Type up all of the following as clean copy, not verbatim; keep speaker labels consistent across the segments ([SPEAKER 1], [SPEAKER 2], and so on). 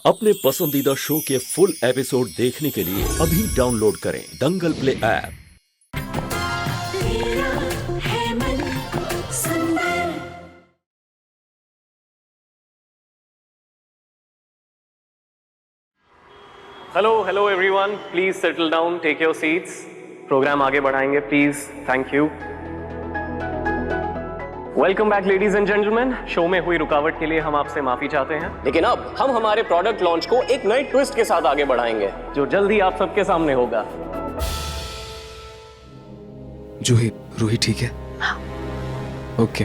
[SPEAKER 1] अपने पसंदीदा शो के फुल एपिसोड देखने के लिए अभी डाउनलोड करें Dangal play app.
[SPEAKER 2] Hello everyone, please settle down, take your seats. Programme आगे बढ़ाएंगे please, thank you. Welcome back ladies and gentleman. Show में हुई रुकावट के लिए हम आपसे माफी चाहते हैं, लेकिन अब हम हमारे प्रोडक्ट लॉन्च को एक नए ट्विस्ट के साथ आगे बढ़ाएंगे जो जल्द ही आप सबके सामने होगा।
[SPEAKER 3] जूही, रूही ठीक है?
[SPEAKER 4] हाँ।
[SPEAKER 3] ओके।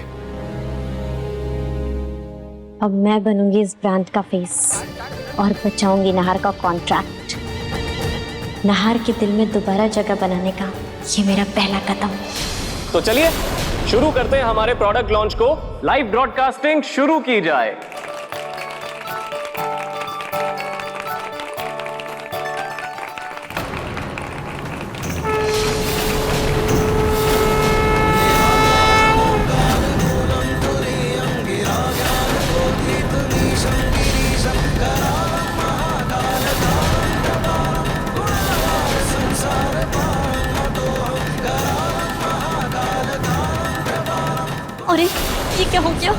[SPEAKER 4] अब मैं बनूंगी इस ब्रांड का फेस और बचाऊंगी नाहर का कॉन्ट्रैक्ट। नाहर के दिल में दोबारा जगह बनाने का ये मेरा पहला कदम।
[SPEAKER 2] तो चलिए शुरू करते हैं हमारे प्रोडक्ट लॉन्च को। लाइव ब्रॉडकास्टिंग शुरू की जाए।
[SPEAKER 4] अरे ये क्या हो गया?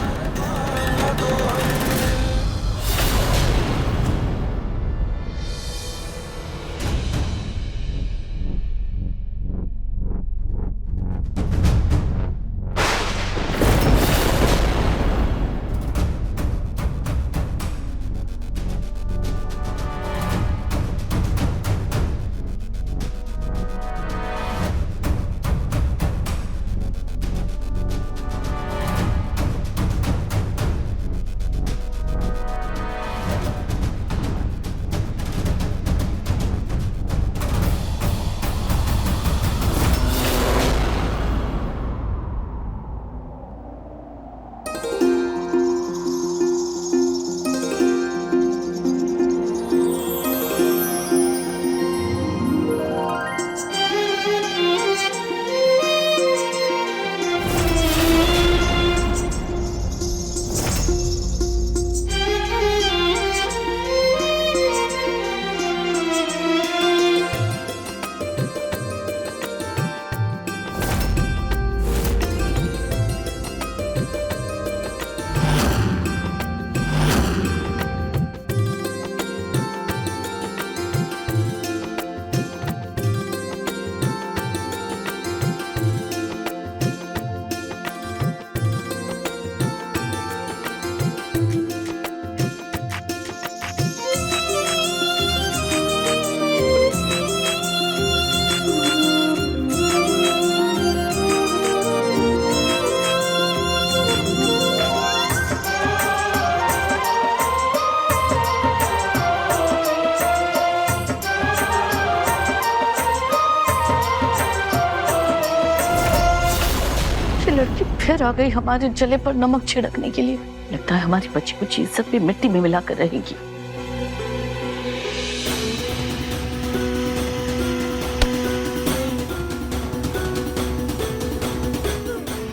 [SPEAKER 5] लड़की फिर आ गई हमारे जले पर नमक छिड़कने के लिए। लगता है हमारी बची कुछ इज्जत भी मिट्टी में मिलाकर रहेगी।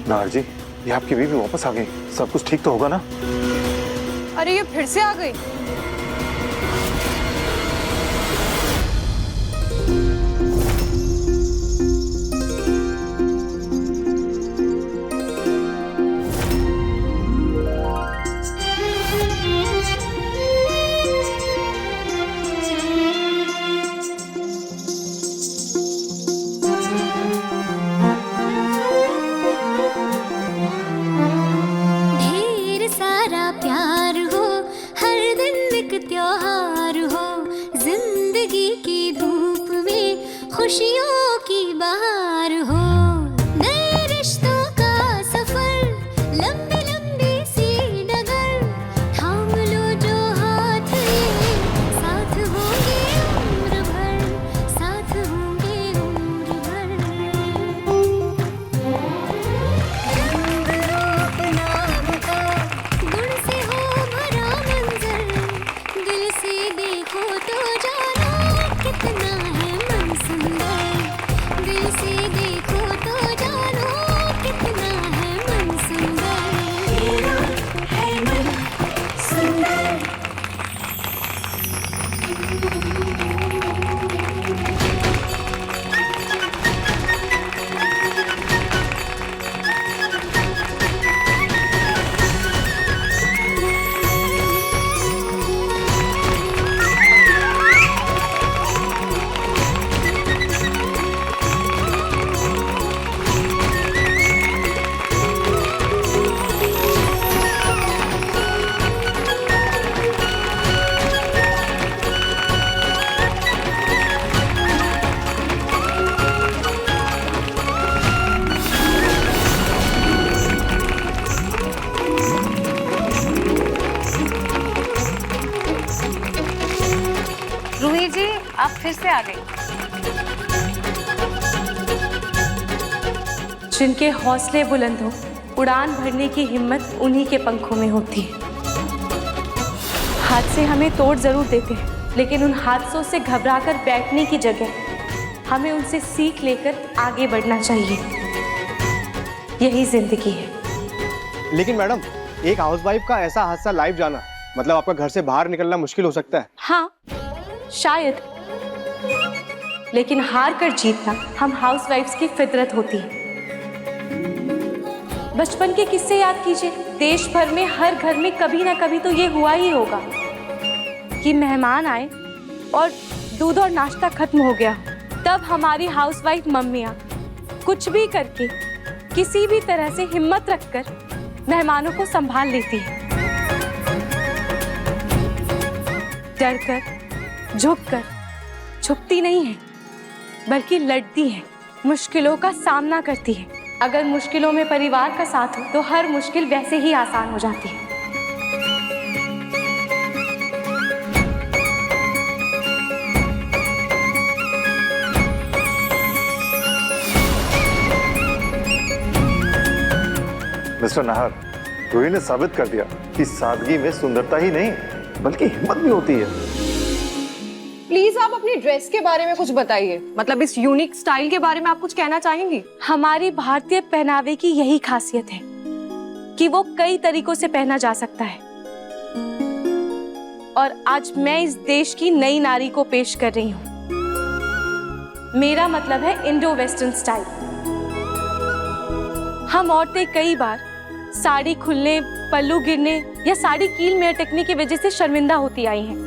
[SPEAKER 6] नाहर जी, ये आपकी बीवी वापस आ गई। सब कुछ ठीक तो होगा ना?
[SPEAKER 7] अरे ये फिर से आ गई।
[SPEAKER 8] खुशियों की बहार हो, नए रिश्तों का सफर, लंबी लंबी सी डगर, थाम लो जो हाथ ये, साथ होंगे उम्र भर, साथ होंगे उम्र भर। रंग रूप नाम का गुण से हो भरा मंजर, दिल
[SPEAKER 7] रूही जी आप फिर से आ गई।
[SPEAKER 9] जिनके हौसले बुलंद हो, उड़ान भरने की हिम्मत उन्हीं के पंखों में होती है। हादसे हमें तोड़ जरूर देते हैं, लेकिन उन हादसों से घबराकर बैठने की जगह हमें उनसे सीख लेकर आगे बढ़ना चाहिए। यही जिंदगी है।
[SPEAKER 10] लेकिन मैडम, एक हाउसवाइफ का ऐसा हादसा लाइव जाना मतलब आपका घर से बाहर निकलना मुश्किल हो सकता है।
[SPEAKER 9] हाँ, शायद, लेकिन हार कर जीतना हम हाउसवाइफ्स की फितरत होती है। बचपन के किस्से याद कीजिए। देश भर में हर घर में कभी ना कभी तो ये हुआ ही होगा कि मेहमान आए और दूध और नाश्ता खत्म हो गया। तब हमारी हाउसवाइफ मम्मियाँ कुछ भी करके, किसी भी तरह से हिम्मत रखकर मेहमानों को संभाल लेती है। डरकर, झुककर, छुपती नहीं है, बल्कि लड़ती है, मुश्किलों का सामना करती है। अगर मुश्किलों में परिवार का साथ हो तो हर मुश्किल वैसे ही आसान हो जाती है।
[SPEAKER 6] मिस्टर नाहर, रूही ने साबित कर दिया कि सादगी में सुंदरता ही नहीं बल्कि हिम्मत भी होती है।
[SPEAKER 7] प्लीज आप अपनी ड्रेस के बारे में कुछ बताइए, मतलब इस यूनिक स्टाइल के बारे में आप कुछ कहना चाहेंगी?
[SPEAKER 9] हमारी भारतीय पहनावे की यही खासियत है कि वो कई तरीकों से पहना जा सकता है। और आज मैं इस देश की नई नारी को पेश कर रही हूँ। मेरा मतलब है इंडो वेस्टर्न स्टाइल। हम औरतें कई बार साड़ी खुलने, पल्लू गिरने या साड़ी कील में अटकने की वजह से शर्मिंदा होती आई हैं।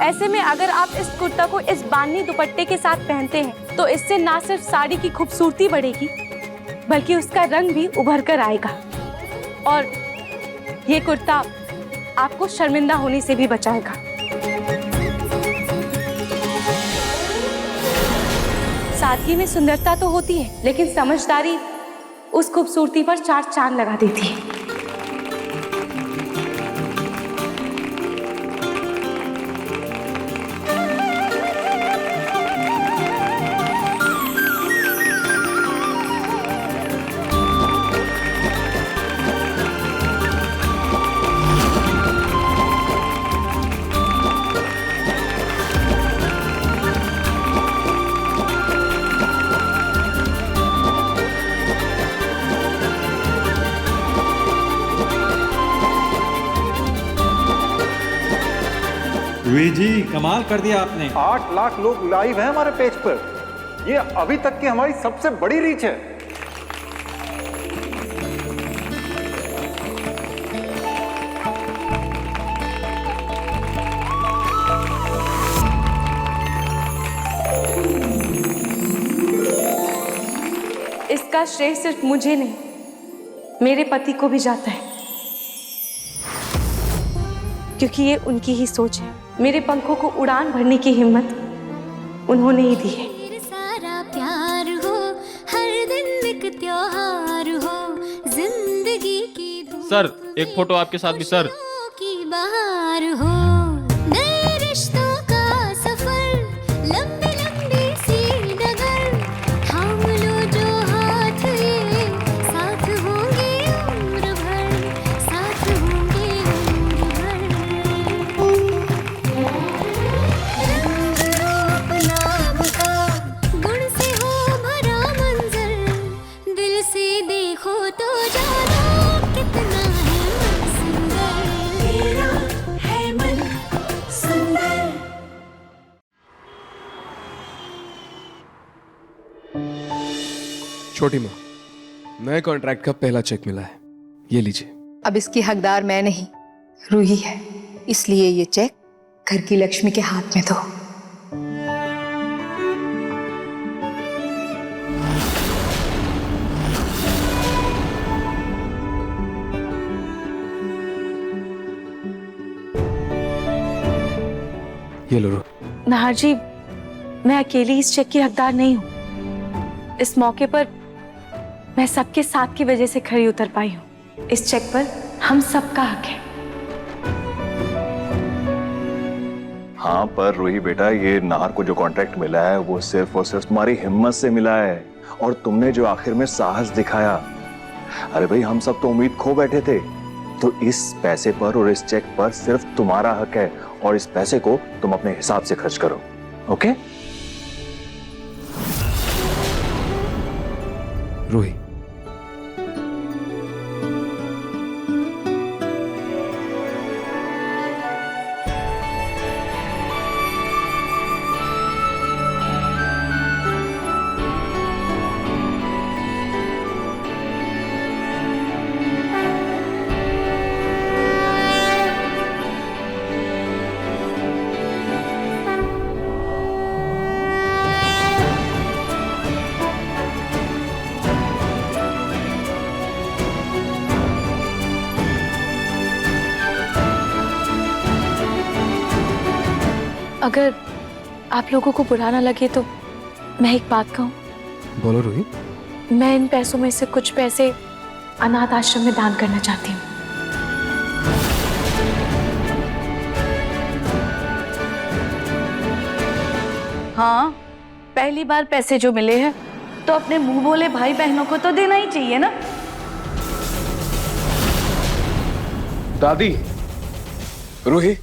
[SPEAKER 9] ऐसे में अगर आप इस कुर्ता को इस बांधनी दुपट्टे के साथ पहनते हैं तो इससे ना सिर्फ साड़ी की खूबसूरती बढ़ेगी, बल्कि उसका रंग भी उभर कर आएगा। और ये कुर्ता आपको शर्मिंदा होने से भी बचाएगा। सादगी में सुंदरता तो होती है, लेकिन समझदारी उस खूबसूरती पर चार चांद लगा देती है।
[SPEAKER 11] रूही जी, कमाल कर दिया आपने।
[SPEAKER 6] 8 लाख लोग लाइव हैं हमारे पेज पर। ये अभी तक की हमारी सबसे बड़ी रीच है।
[SPEAKER 9] इसका श्रेय सिर्फ मुझे नहीं, मेरे पति को भी जाता है, क्योंकि ये उनकी ही सोच है। मेरे पंखों को उड़ान भरने की हिम्मत उन्होंने ही दी है।
[SPEAKER 8] सारा प्यार हो, हर दिन एक त्योहार हो, जिंदगी की
[SPEAKER 2] सर, एक फोटो आपके साथ भी सर।
[SPEAKER 8] की बहार हो, नए रिश्तों का सफर, लंबी लंबी सी डगर, थाम लो जो हाथ ये, साथ होंगे उम्र भर, साथ होंगे उम्र भर। रंग रूप नाम का, गुण से हो भरा मंजर, दिल से देखो तो जानो कितना है मन सुंदर, तेरा है मन सुंदर।
[SPEAKER 3] छोटी माँ, नए कॉन्ट्रैक्ट का पहला चेक मिला है, ये लीजिए।
[SPEAKER 7] अब इसकी हकदार मैं नहीं, रूही है, इसलिए ये चेक घर की लक्ष्मी के हाथ में दो।
[SPEAKER 3] ये लो रो।
[SPEAKER 9] नाहर जी, मैं अकेली इस चेक की हकदार नहीं हूँ। इस मौके पर मैं सबके साथ की वजह से खरी उतर पाई हूँ। इस चेक पर हम सबका हक है।
[SPEAKER 6] हाँ पर रूही बेटा, ये नाहर को जो कॉन्ट्रैक्ट मिला है वो सिर्फ और सिर्फ तुम्हारी हिम्मत से मिला है, और तुमने जो आखिर में साहस दिखाया। अरे भाई, हम सब तो उम्मीद खो बैठे थे। तो इस पैसे पर और इस चेक पर सिर्फ तुम्हारा हक है, और इस पैसे को तुम अपने हिसाब से खर्च करो। ओके?
[SPEAKER 3] रूही,
[SPEAKER 9] अगर आप लोगों को बुरा ना लगे तो मैं एक बात कहूँ।
[SPEAKER 3] बोलो रूही।
[SPEAKER 9] मैं इन पैसों में से कुछ पैसे अनाथ आश्रम में दान करना चाहती हूँ।
[SPEAKER 5] हाँ, पहली बार पैसे जो मिले हैं तो अपने मुंह बोले भाई बहनों को तो देना ही चाहिए ना।
[SPEAKER 3] दादी, रूही,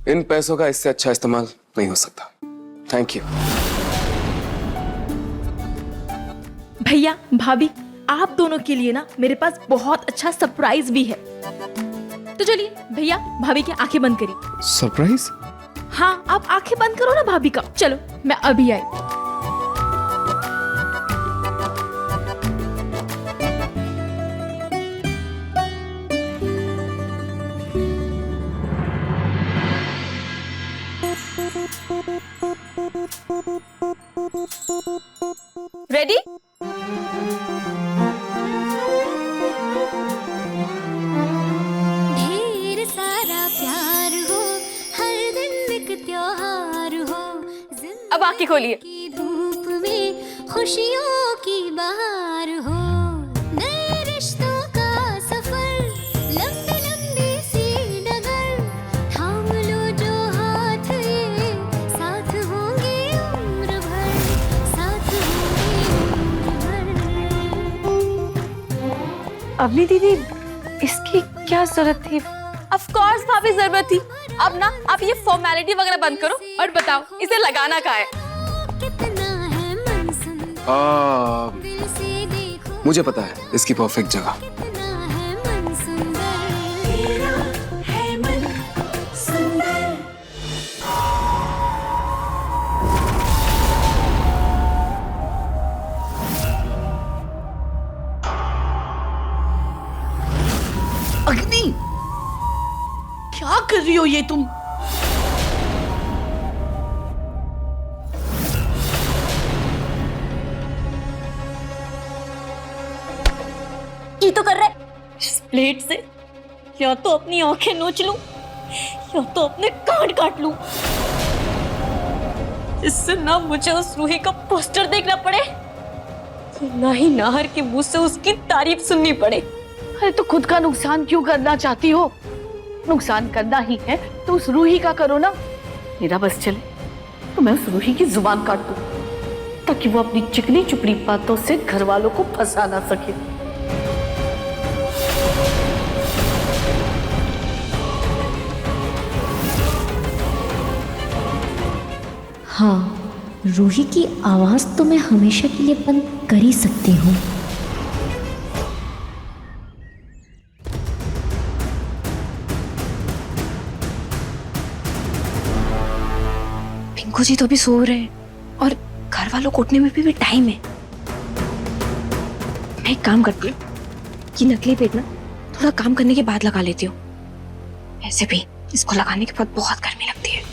[SPEAKER 3] इन पैसों का इससे अच्छा इस्तेमाल नहीं हो सकता। Thank you.
[SPEAKER 12] भैया भाभी, आप दोनों के लिए ना मेरे पास बहुत अच्छा सरप्राइज भी है। तो चलिए भैया भाभी की आंखें बंद करिए।
[SPEAKER 3] सरप्राइज?
[SPEAKER 12] हाँ, आप आंखें बंद करो ना भाभी का। चलो मैं अभी आई। रेडी?
[SPEAKER 8] ढेर सारा प्यार हो, हर दिन एक त्योहार हो,
[SPEAKER 9] अब आंखें खोलिए।
[SPEAKER 8] की धूप में खुशियों की बहार हो, नए रिश्तों का सफर, लंबी लंबी सी डगर, थाम लो जो हाथ ये, साथ होंगे उम्र भर, साथ होंगे उम्र भर।
[SPEAKER 9] अवनी दीदी, इसकी क्या जरूरत थी? ऑफ कोर्स भाभी जरूरत थी। अब ना आप ये फॉर्मेलिटी वगैरह बंद करो और बताओ इसे लगाना कहाँ है?
[SPEAKER 3] मुझे पता है इसकी परफेक्ट जगह।
[SPEAKER 5] अग्नि, क्या कर रही हो ये तुम?
[SPEAKER 12] ये तो कर रहे इस प्लेट से या तो अपनी आंखें नोच लूं या तो अपने कान काट लूं, इससे ना मुझे उस रूही का पोस्टर देखना पड़े, ना ही नाहर के मुंह से उसकी तारीफ सुननी पड़े।
[SPEAKER 5] अरे तो खुद का नुकसान क्यों करना चाहती हो? नुकसान करना ही है तो उस रूही का करो ना। मेरा बस चले तो मैं उस रूही की जुबान काट दूं, ताकि वो अपनी चिकनी चुपड़ी बातों से घर वालों को फंसा ना सके।
[SPEAKER 4] हाँ, रूही की आवाज तो मैं हमेशा के लिए बंद कर ही सकती हूँ।
[SPEAKER 9] पिंकू जी तो भी सो रहे हैं और घर वालों को उठने में भी टाइम है। मैं एक काम करती हूँ, ये नकली पेट ना थोड़ा काम करने के बाद लगा लेती हूँ। ऐसे भी इसको लगाने के बाद बहुत गर्मी लगती है।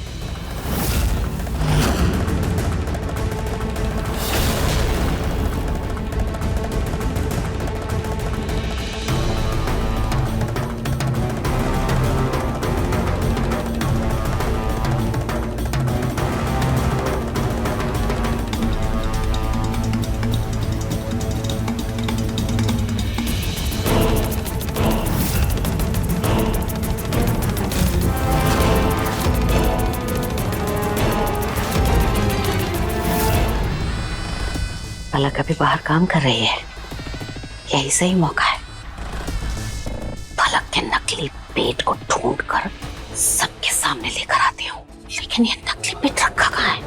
[SPEAKER 5] पलक अभी बाहर काम कर रही है, यही सही मौका है। पलक के नकली पेट को ढूंढकर सबके सामने लेकर आती हूँ। लेकिन ये नकली पेट रखा कहाँ है?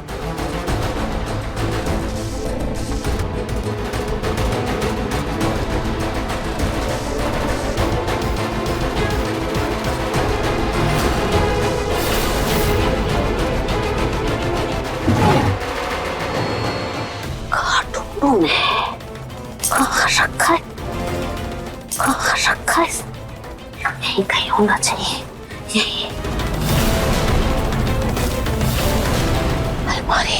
[SPEAKER 5] कहाँ रखा है? कहाँ रखा है? यहीं कहीं होना चाहिए। यही अलमारी।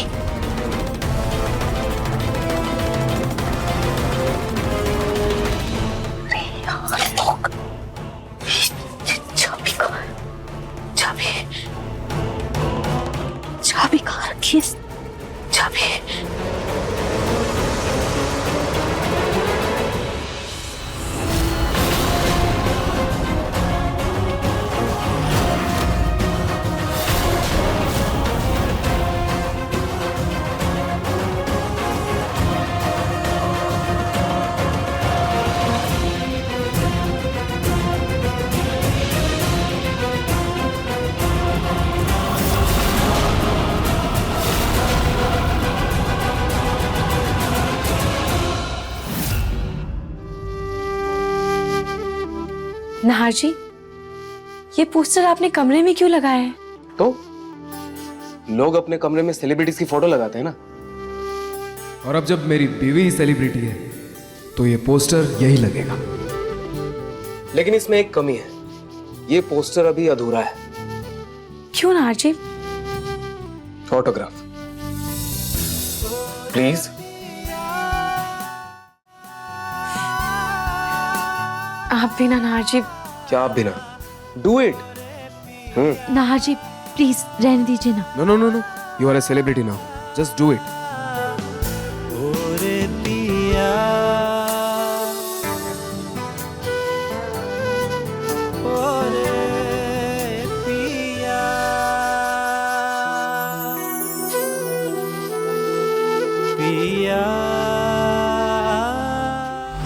[SPEAKER 5] अरे यार लोग, चाबी कहाँ है? चाबी कहाँ रखी है? चाबी
[SPEAKER 9] नाहर जी, ये पोस्टर आपने कमरे में क्यों लगाया है?
[SPEAKER 3] तो लोग अपने कमरे में सेलिब्रिटीज की फोटो लगाते हैं ना।
[SPEAKER 13] और अब जब मेरी बीवी सेलिब्रिटी है तो ये पोस्टर यही लगेगा।
[SPEAKER 3] लेकिन इसमें एक कमी है, ये पोस्टर अभी अधूरा है।
[SPEAKER 9] क्यों नाहर जी?
[SPEAKER 3] Autograph please.
[SPEAKER 9] आप भी ना नाहर जी।
[SPEAKER 3] क्या आप भी ना? Do it.
[SPEAKER 12] Nahar ji please रहने दीजिए ना।
[SPEAKER 13] No no no no, you are a celebrity now, just do it.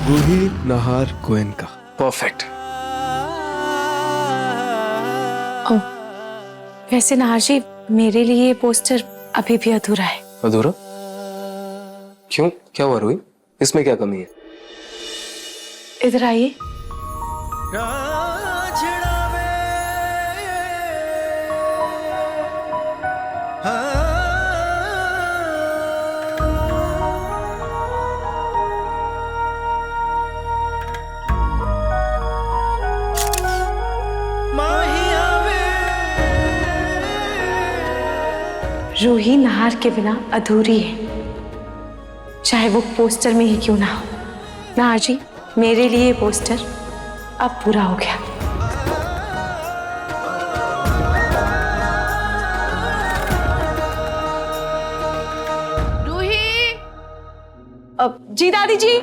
[SPEAKER 13] Ruhi Nahar Goenka.
[SPEAKER 3] Perfect.
[SPEAKER 9] वैसे नाहर जी, मेरे लिए ये पोस्टर अभी भी अधूरा है।
[SPEAKER 3] अधूरा क्यों? क्या हुआ रूही? इसमें क्या कमी है?
[SPEAKER 9] इधर आइए। रूही नाहर के बिना अधूरी है, चाहे वो पोस्टर में ही क्यों ना हो। नाहर जी, मेरे लिए पोस्टर अब पूरा हो गया।
[SPEAKER 5] रूही।
[SPEAKER 9] जी दादी जी।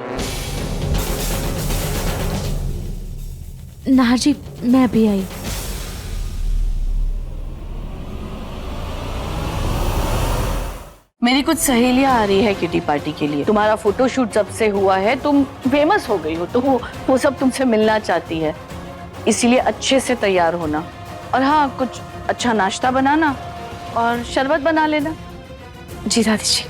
[SPEAKER 12] नाहर जी मैं अभी आई।
[SPEAKER 5] मेरी कुछ सहेलियां आ रही है किटी पार्टी के लिए। तुम्हारा फोटोशूट जब से हुआ है तुम फेमस हो गई हो, तो वो सब तुमसे मिलना चाहती है, इसीलिए अच्छे से तैयार होना। और हाँ, कुछ अच्छा नाश्ता बनाना और शरबत बना लेना।
[SPEAKER 9] जी दादी जी।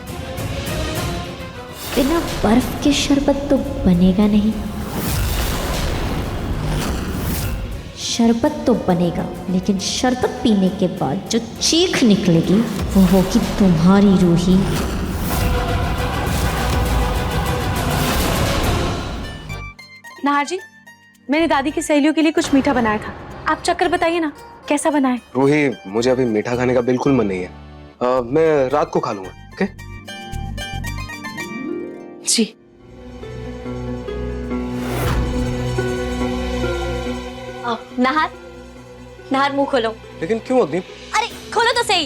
[SPEAKER 4] बिना बर्फ के शरबत तो बनेगा नहीं। शरबत तो बनेगा, लेकिन शरबत पीने के बाद जो चीख निकलेगी वो होगी तुम्हारी रूही।
[SPEAKER 9] नाहर जी, मैंने दादी की सहेलियों के लिए कुछ मीठा बनाया था, आप चक्कर बताइए ना कैसा बना है।
[SPEAKER 3] रूही, मुझे अभी मीठा खाने का बिल्कुल मन नहीं है। मैं रात को खा लूंगा। ओके
[SPEAKER 9] जी।
[SPEAKER 4] नाहर मुंह खोलो।
[SPEAKER 3] लेकिन क्यों अग्नि?
[SPEAKER 4] अरे खोलो तो सही।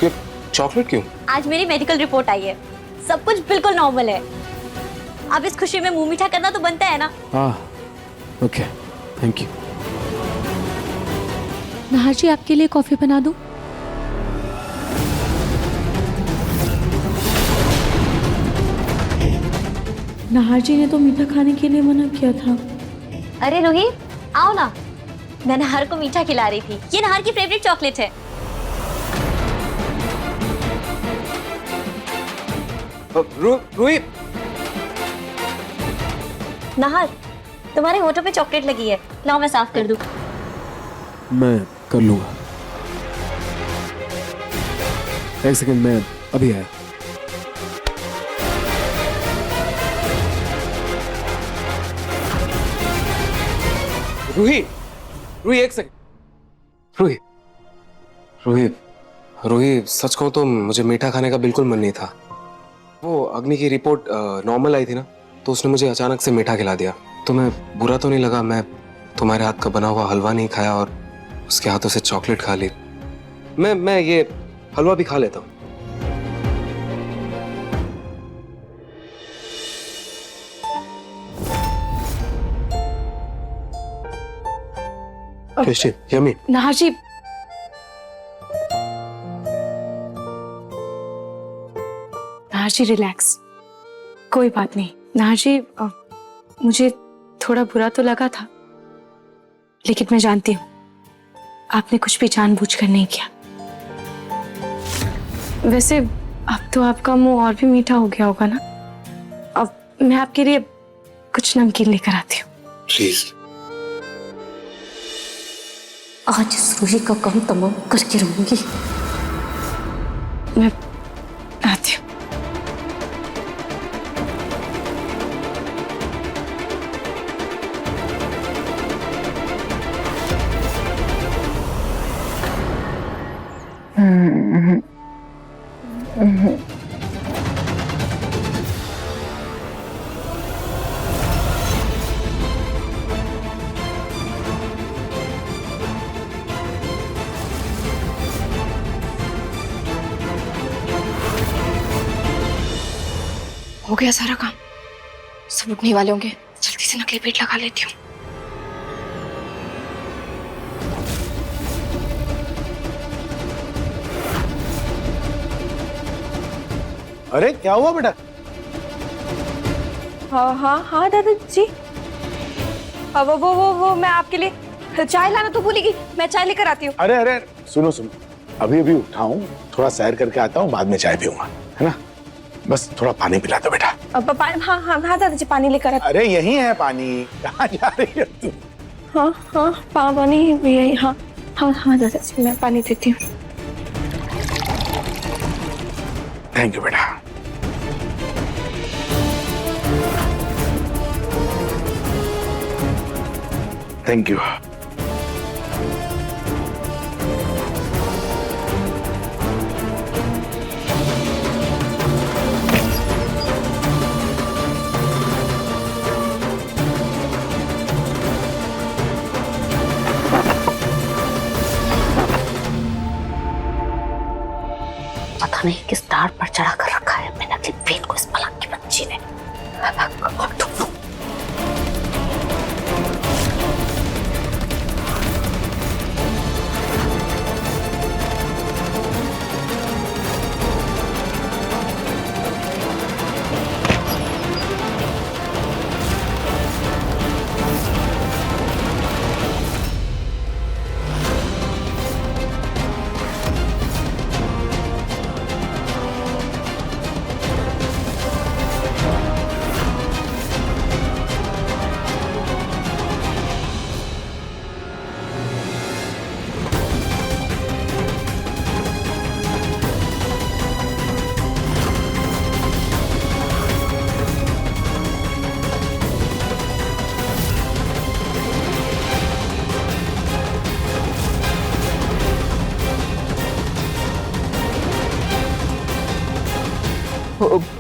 [SPEAKER 3] ये चॉकलेट क्यों?
[SPEAKER 4] आज मेरी मेडिकल रिपोर्ट आई है, सब कुछ बिल्कुल नॉर्मल है। अब इस खुशी में मुंह मीठा करना तो बनता है ना।
[SPEAKER 13] हाँ ओके, थैंक यू।
[SPEAKER 5] नाहर जी आपके लिए कॉफी बना दूं?
[SPEAKER 12] नाहर जी ने तो मीठा खाने के लिए मना किया था।
[SPEAKER 4] अरे रूही, आओ ना, मैं नाहर को मीठा खिला रही थी। ये नाहर की फेवरेट चॉकलेट है।
[SPEAKER 3] रूही,
[SPEAKER 4] नाहर, तुम्हारे होठों पे चॉकलेट लगी है, लाओ मैं साफ कर दूं।
[SPEAKER 13] मैं कर लूंगा। एक सेकंड, मैं अभी आया। रूही, रूही एक सेकंड। रूही, रूही, रूही, सच कहूं तो मुझे मीठा खाने का बिल्कुल मन नहीं था। वो अग्नि की रिपोर्ट नॉर्मल आई थी ना, तो उसने मुझे अचानक से मीठा खिला दिया। तुम्हें बुरा तो नहीं लगा? मैं तुम्हारे हाथ का बना हुआ हलवा नहीं खाया और उसके हाथों से चॉकलेट खा ली। मैं ये हलवा भी खा लेता हूँ। Tasty, yummy.
[SPEAKER 5] Nahar ji, Nahar ji relax, कोई बात नहीं। नाहर जी, मुझे थोड़ा बुरा तो लगा था, लेकिन मैं जानती हूँ आपने कुछ भी जानबूझकर नहीं किया। वैसे अब तो आपका मुंह और भी मीठा हो गया होगा ना? अब मैं आपके लिए कुछ नमकीन लेकर आती हूँ।
[SPEAKER 3] प्लीज।
[SPEAKER 4] आज इस रूही का काम तमाम करके रहूंगी।
[SPEAKER 5] मैं आती हूँ।
[SPEAKER 12] हो गया सारा काम, सब उठने वाले होंगे। जल्दी से नकली पेट लगा लेती हूँ।
[SPEAKER 10] अरे क्या हुआ बेटा?
[SPEAKER 9] हाँ हाँ हाँ दादाजी, वो मैं आपके लिए चाय लाना तो भूल गई। मैं चाय लेकर आती हूँ।
[SPEAKER 14] अरे अरे सुनो सुनो, अभी अभी उठा हूँ, थोड़ा सैर करके आता हूँ, बाद में चाय पीऊंगा, है ना? बस थोड़ा पानी पिला दो बेटा।
[SPEAKER 9] हाँ हाँ हाँ दादाजी, पानी लेकर आती।
[SPEAKER 14] अरे यही है पानी, कहाँ जा रही है तू?
[SPEAKER 9] हाँ हाँ पानी भी है। हाँ हाँ हाँ दादाजी, मैं पानी देती हूँ।
[SPEAKER 14] थैंक यू बेटा। Thank you.
[SPEAKER 4] पता नहीं किस तार पर चढ़ा कर रखा है अपने नकली पेट को इस पलंग की बच्ची ने।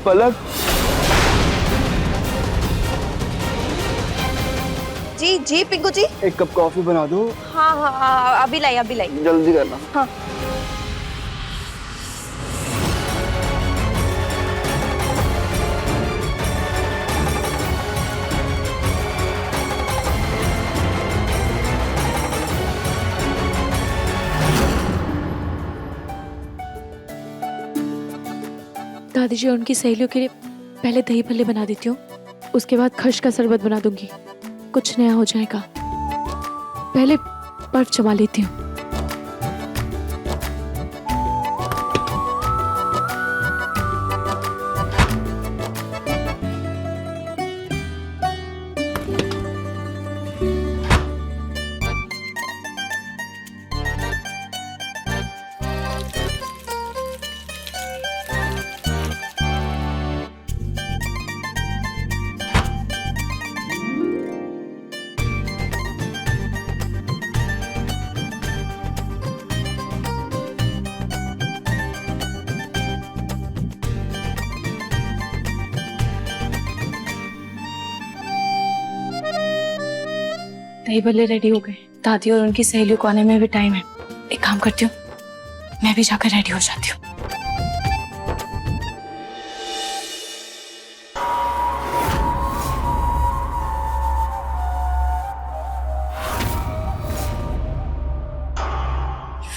[SPEAKER 3] पलक,
[SPEAKER 9] जी जी पिंकू जी,
[SPEAKER 3] एक कप कॉफी बना दो।
[SPEAKER 9] हाँ हाँ हाँ अभी लाई अभी लाई।
[SPEAKER 3] जल्दी करना।
[SPEAKER 9] हाँ
[SPEAKER 12] दादी जी और उनकी सहेलियों के लिए पहले दही भल्ले बना देती हूँ, उसके बाद खर्च का शरबत बना दूंगी, कुछ नया हो जाएगा। पहले बर्फ जमा लेती हूँ।
[SPEAKER 9] दही भल्ले रेडी हो गए। दादी और उनकी सहेलियों को आने में भी टाइम है। एक काम करती हूँ, मैं भी जाकर रेडी हो जाती हूँ।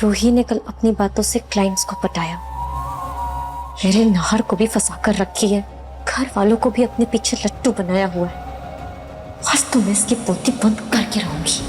[SPEAKER 4] रूही ने कल अपनी बातों से क्लाइंट्स को पटाया, मेरे नाहर को भी फंसा कर रखी है, घर वालों को भी अपने पीछे लट्टू बनाया हुआ है। आज तो मैं इसकी पोती बंद करके रहूंगी।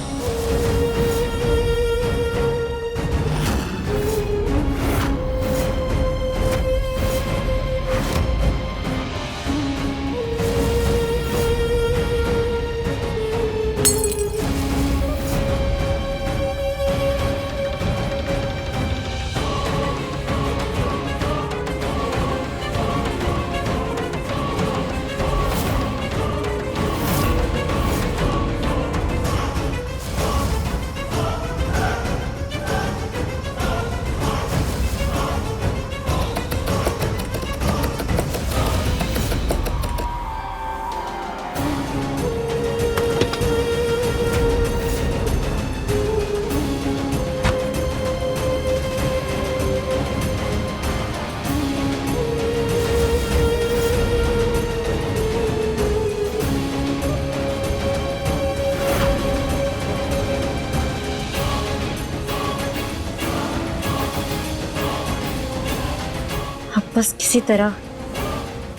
[SPEAKER 4] अब बस किसी तरह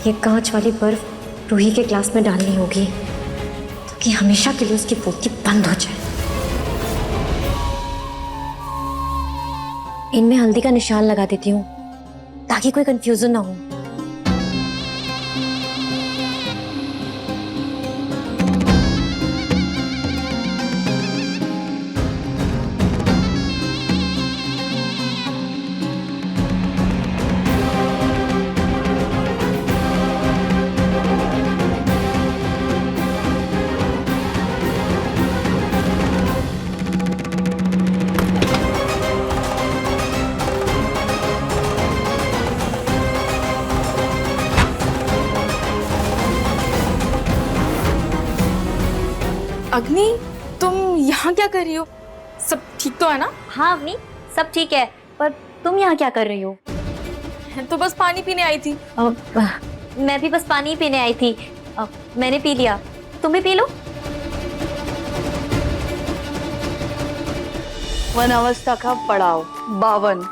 [SPEAKER 4] ये कांच वाली बर्फ रूही के ग्लास में डालनी होगी ताकि हमेशा के लिए उसकी पोती बंद हो जाए। इनमें हल्दी का निशान लगा देती हूँ ताकि कोई कंफ्यूजन ना हो।
[SPEAKER 12] अग्नि, तुम यहाँ क्या कर रही हो? सब ठीक तो है ना?
[SPEAKER 4] हाँ अग्नि, सब ठीक है, पर तुम यहाँ क्या कर रही हो?
[SPEAKER 12] तो बस पानी पीने आई थी।
[SPEAKER 4] मैं भी बस पानी पीने आई थी। मैंने पी लिया, तुम भी पी लो।
[SPEAKER 5] वन अवस्था का पड़ाव 52।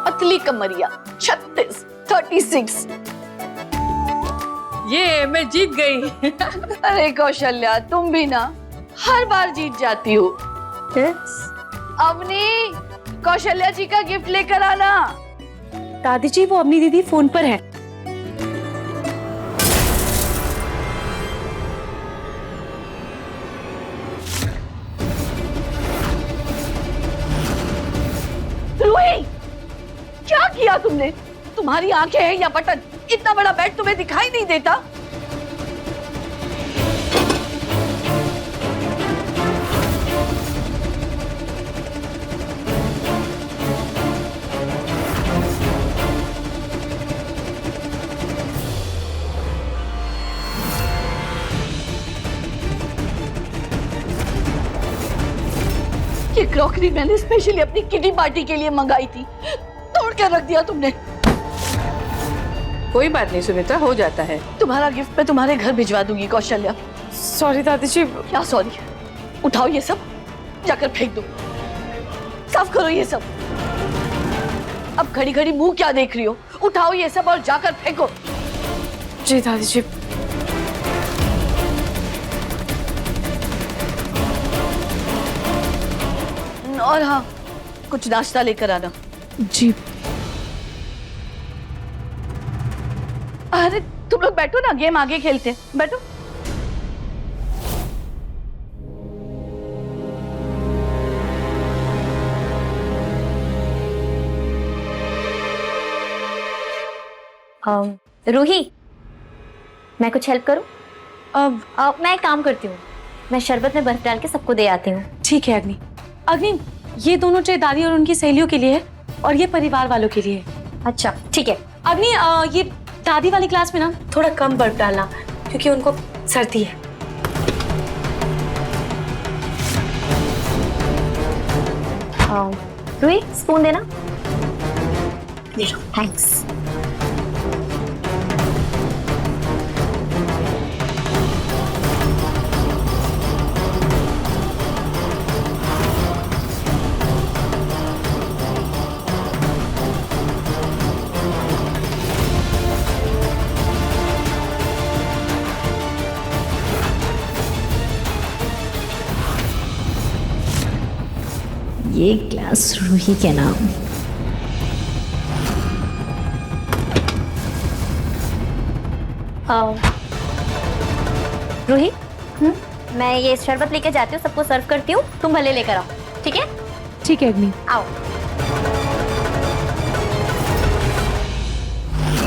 [SPEAKER 5] पतली कमरिया 36, 36। ये मैं जीत गई। अरे कौशल्या, तुम भी ना हर बार जीत जाती हो। अवनी, कौशल्या जी का गिफ्ट लेकर आना।
[SPEAKER 9] दादी जी, वो अपनी दीदी फोन पर है।
[SPEAKER 5] रूही, क्या किया तुमने? तुम्हारी आंखें हैं या बटन? इतना बड़ा बेड तुम्हें दिखाई नहीं देता? ये क्रॉकरी मैंने स्पेशली अपनी किटी पार्टी के लिए मंगाई थी, तोड़ कर रख दिया तुमने।
[SPEAKER 9] कोई बात नहीं सुमित्रा, हो जाता है।
[SPEAKER 5] तुम्हारा गिफ्ट मैं तुम्हारे घर भिजवा दूंगी कौशल्या।
[SPEAKER 12] सॉरी दादी जी।
[SPEAKER 5] क्या सॉरी? उठाओ ये सब, जाकर फेंक दो। साफ करो ये सब। अब घड़ी घड़ी मुंह क्या देख रही हो? उठाओ ये सब और जाकर फेंको।
[SPEAKER 9] जी दादी जी।
[SPEAKER 5] और हाँ, कुछ नाश्ता लेकर आना।
[SPEAKER 9] जी।
[SPEAKER 5] अरे तुम लोग बैठो ना, गेम आगे खेलते हैं, बैठो।
[SPEAKER 4] रूही, मैं कुछ हेल्प करूं? मैं एक काम करती हूँ, मैं शरबत में बर्फ डाल के सबको दे आती हूँ।
[SPEAKER 9] ठीक है अग्नि। अग्नि, ये दोनों ट्रे दादी और उनकी सहेलियों के लिए है और ये परिवार वालों के लिए है।
[SPEAKER 4] अच्छा ठीक है।
[SPEAKER 9] अग्नि, ये दादी वाली क्लास में ना थोड़ा कम बर्फ डालना, क्योंकि उनको सर्दी है।
[SPEAKER 4] रूही, स्पून देना। थैंक्स। ये ग्लास रूही के नाम। रूही, मैं ये शरबत लेके जाती हूँ, सबको सर्व करती हूँ, तुम भले लेकर आओ, ठीक है?
[SPEAKER 9] ठीक है अग्नि।
[SPEAKER 4] आओ।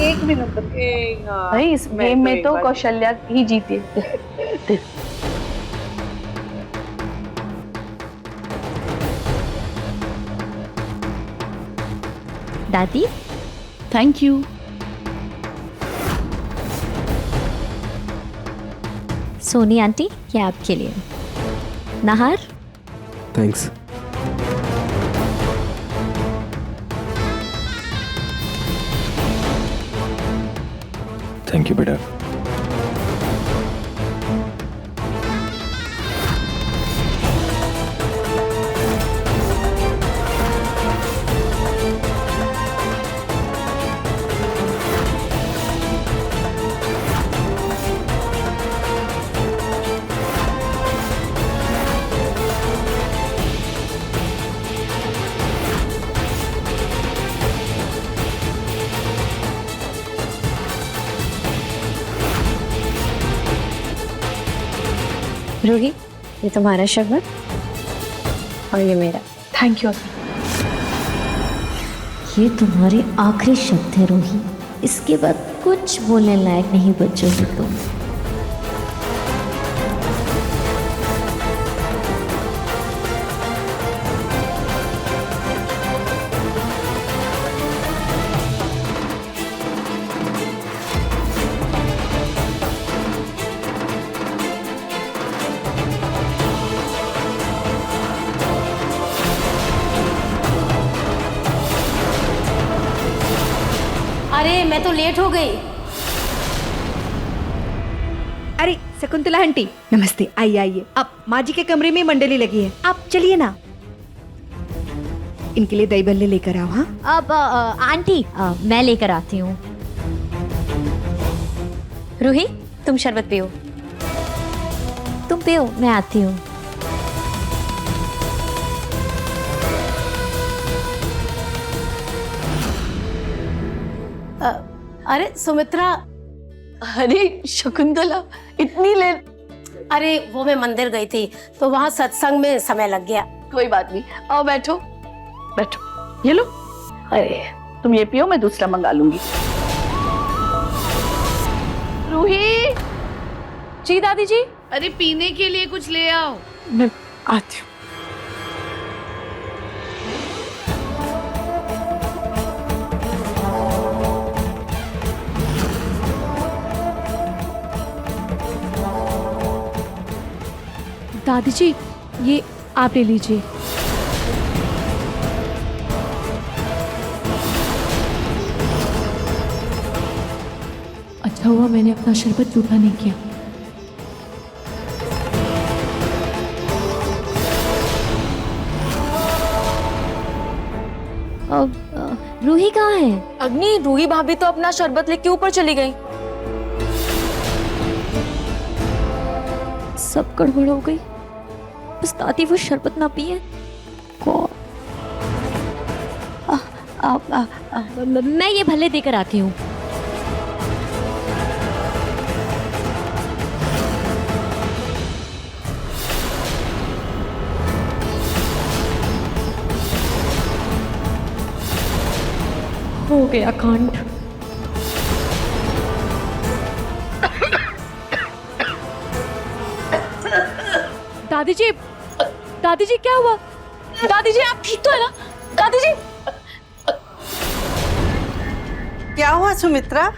[SPEAKER 5] एक मिनट भाई, इस गेम में तो कौशल्या ही जीती है।
[SPEAKER 4] दादी,
[SPEAKER 5] थैंक यू।
[SPEAKER 4] सोनी आंटी, ये आपके लिए। नाहर,
[SPEAKER 13] थैंक्स।
[SPEAKER 6] थैंक यू बेटा।
[SPEAKER 4] रूही, ये तुम्हारा शरबत और ये मेरा।
[SPEAKER 9] Thank you.
[SPEAKER 4] ये तुम्हारे आखिरी शब्द है रूही, इसके बाद कुछ बोलने लायक नहीं बचोगी तुम।
[SPEAKER 9] अरे मैं तो लेट हो गई।
[SPEAKER 12] अरे शकुंतला आंटी, नमस्ते। आइए आइए, अब माँ जी के कमरे में मंडली लगी है, आप चलिए ना। इनके लिए दही बल्ले लेकर आओ। हाँ
[SPEAKER 4] अब आंटी, मैं लेकर आती हूँ। रूही, तुम शरबत पियो। तुम पियो, मैं आती हूँ।
[SPEAKER 5] अरे सुमित्रा, अरे शकुंतला, इतनी लेट?
[SPEAKER 9] अरे वो मैं मंदिर गई थी तो वहाँ सत्संग में समय लग गया।
[SPEAKER 5] कोई बात नहीं, आओ बैठो बैठो, ये लो। अरे तुम ये पियो, मैं दूसरा मंगा लूंगी। रूही।
[SPEAKER 9] जी दादी जी।
[SPEAKER 5] अरे पीने के लिए कुछ ले आओ।
[SPEAKER 9] मैं आती हूँ। दादी जी, ये आप ले लीजिए। अच्छा हुआ मैंने अपना शरबत जूठा नहीं किया।
[SPEAKER 4] रूही कहाँ है?
[SPEAKER 9] अग्नि, रूही भाभी तो अपना शरबत लेके ऊपर चली गई।
[SPEAKER 4] सब गड़बड़ हो गई। बस दादी वो शरबत ना पिए। मैं ये भले देकर आती हूँ। हो गया कांड।
[SPEAKER 12] दादी जी, दादी जी क्या हुआ?
[SPEAKER 5] दादी जी आप ठीक तो है ना? दादी जी
[SPEAKER 15] क्या हुआ सुमित्रा?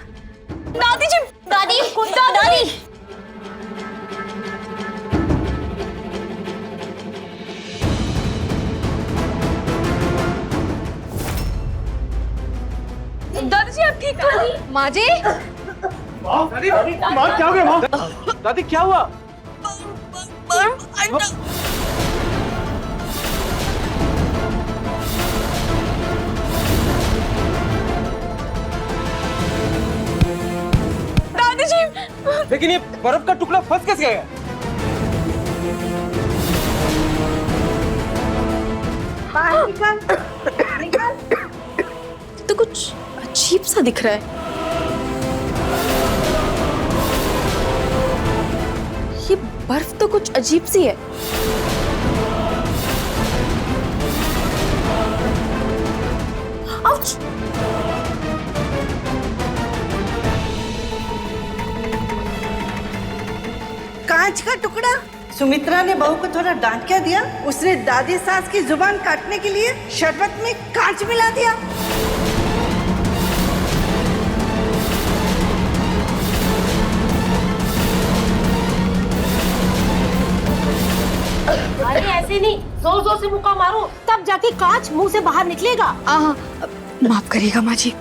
[SPEAKER 5] दादी जी, दादी दादी दादी जी आप ठीक तो है?
[SPEAKER 9] माँ जी,
[SPEAKER 10] दादी, माँ क्या हो गया माँ? दादी क्या हुआ?
[SPEAKER 5] दादी जी,
[SPEAKER 10] लेकिन ये बर्फ का टुकड़ा फंस कैसे गया?
[SPEAKER 9] तो कुछ अजीब सा दिख रहा है। ये बर्फ तो कुछ अजीब सी है। आउच!
[SPEAKER 15] कांच का टुकड़ा। सुमित्रा ने बहू को थोड़ा डांट क्या दिया? उसने दादी सास की जुबान काटने के लिए शरबत में कांच मिला दिया।
[SPEAKER 9] अरे ऐसे नहीं, जोर जोर से मुक्का मारो, तब जाके कांच मुंह से बाहर निकलेगा।
[SPEAKER 7] माफ करिएगा माँ जी।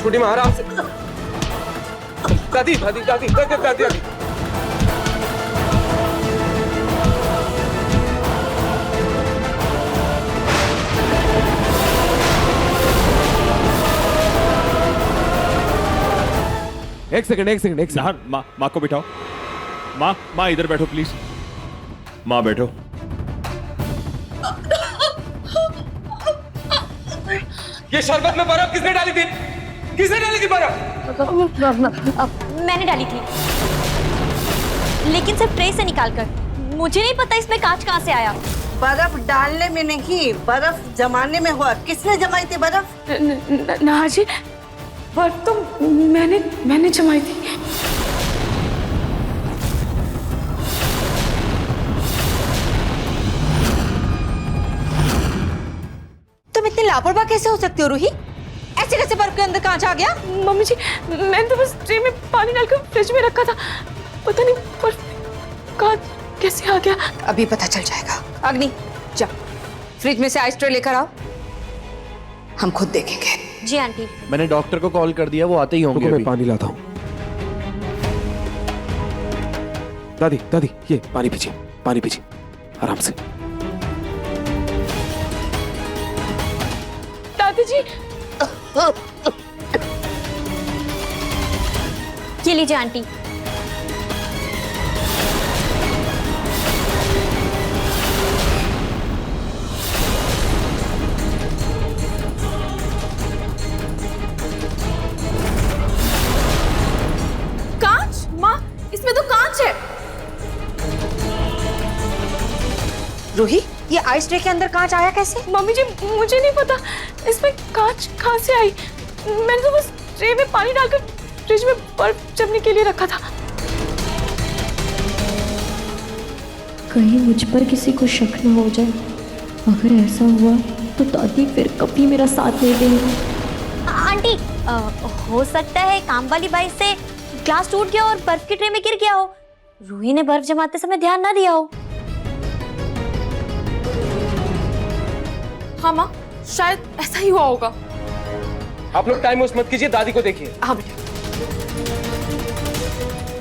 [SPEAKER 13] छोटी माँ आराम से। दादी दादी दादी दादी दादी दादी।
[SPEAKER 11] एक सेकंड नाहर, माँ को बिठाओ। माँ इधर बैठो प्लीज। माँ बैठो।
[SPEAKER 13] ये शरबत में बर्फ किसने डाली थी? किसने डाली थी बर्फ?
[SPEAKER 4] मैंने डाली थी, लेकिन सिर्फ ट्रे से निकालकर। मुझे नहीं पता इसमें कांच कहाँ से आया।
[SPEAKER 15] बर्फ डालने में नहीं, बर्फ जमाने में हुआ। किसने जमाई थी बर्फ?
[SPEAKER 9] ना जी, बर्फ तो मैंने जमाई थी।
[SPEAKER 7] तुम इतनी लापरवाह कैसे हो सकती हो रूही? ऐसे कैसे बर्फ के अंदर कांच आ गया?
[SPEAKER 5] मम्मी जी, मैंने तो बस ट्रे में पानी डालकर फ्रिज में रखा था। पता नहीं बर्फ कांच कैसे आ गया।
[SPEAKER 7] अभी पता चल जाएगा। अग्नि, जा फ्रिज में से आइस ट्रे लेकर आओ, हम खुद देखेंगे।
[SPEAKER 4] जी आंटी।
[SPEAKER 10] मैंने डॉक्टर को कॉल कर दिया, वो आते ही होंगे।
[SPEAKER 13] मैं पानी लाता हूँ। दादी दादी ये पानी पीजिए आराम से।
[SPEAKER 5] दादी जी,
[SPEAKER 4] ये लीजिए आंटी।
[SPEAKER 5] कांच? माँ, इसमें तो कांच है।
[SPEAKER 7] रूही, ये आइस ट्रे के अंदर कांच आया कैसे?
[SPEAKER 5] मम्मी जी, मुझे नहीं पता इसमें कांच कहाँ से आई। मैंने तो बस ट्रे में पानी डालकर फ्रिज में बर्फ जमने के लिए रखा था।
[SPEAKER 4] कहीं मुझ पर किसी को शक न हो जाए। अगर ऐसा हुआ तो दादी फिर कभी मेरा साथ नहीं देंगी। आंटी, हो सकता है काम वाली बाई से ग्लास टूट गया और बर्फ की ट्रे में गिर गया हो। रूही ने बर्फ जमाते समय ध्यान ना दिया हो।
[SPEAKER 5] हाँ माँ, शायद ऐसा ही हुआ होगा।
[SPEAKER 13] आप लोग टाइम वेस्ट मत कीजिए, दादी को देखिए।
[SPEAKER 5] हाँ बेटा।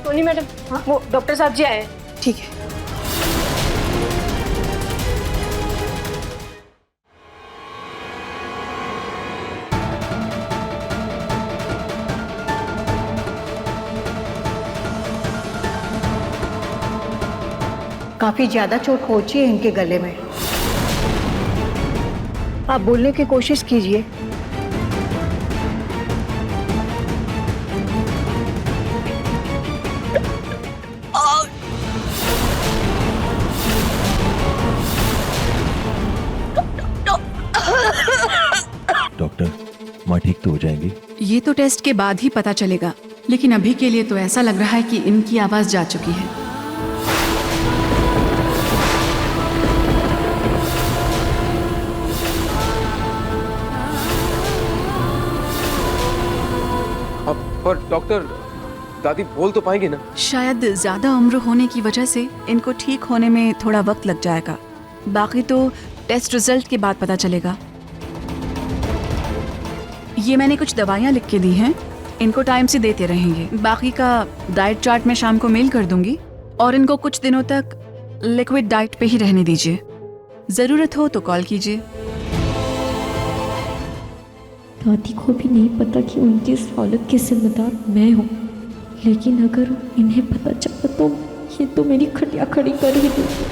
[SPEAKER 5] टोनी मैडम, हाँ? वो डॉक्टर साहब जी आए हैं।
[SPEAKER 7] ठीक है।
[SPEAKER 15] काफी ज्यादा चोट पहुंची है इनके गले में। आप बोलने की कोशिश कीजिए।
[SPEAKER 6] डॉक्टर, माँ ठीक तो हो जाएंगी?
[SPEAKER 16] ये तो टेस्ट के बाद ही पता चलेगा, लेकिन अभी के लिए तो ऐसा लग रहा है कि इनकी आवाज जा चुकी है।
[SPEAKER 13] अब पर डॉक्टर, दादी बोल तो पाएंगी ना?
[SPEAKER 16] शायद ज्यादा उम्र होने की वजह से इनको ठीक होने में थोड़ा वक्त लग जाएगा। बाकी तो टेस्ट रिजल्ट के बाद पता चलेगा। ये मैंने कुछ दवाइयाँ लिख के दी हैं, इनको टाइम से देते रहेंगे। बाकी का डाइट चार्ट मैं शाम को मेल कर दूंगी और इनको कुछ दिनों तक लिक्विड डाइट पे ही रहने दीजिए। जरूरत हो तो कॉल कीजिए।
[SPEAKER 4] दादी को भी नहीं पता कि उनकी इस हालत की जिम्मेदार मैं हूँ, लेकिन अगर इन्हें पता चला तो ये तो मेरी खटिया खड़ी कर ही देगी।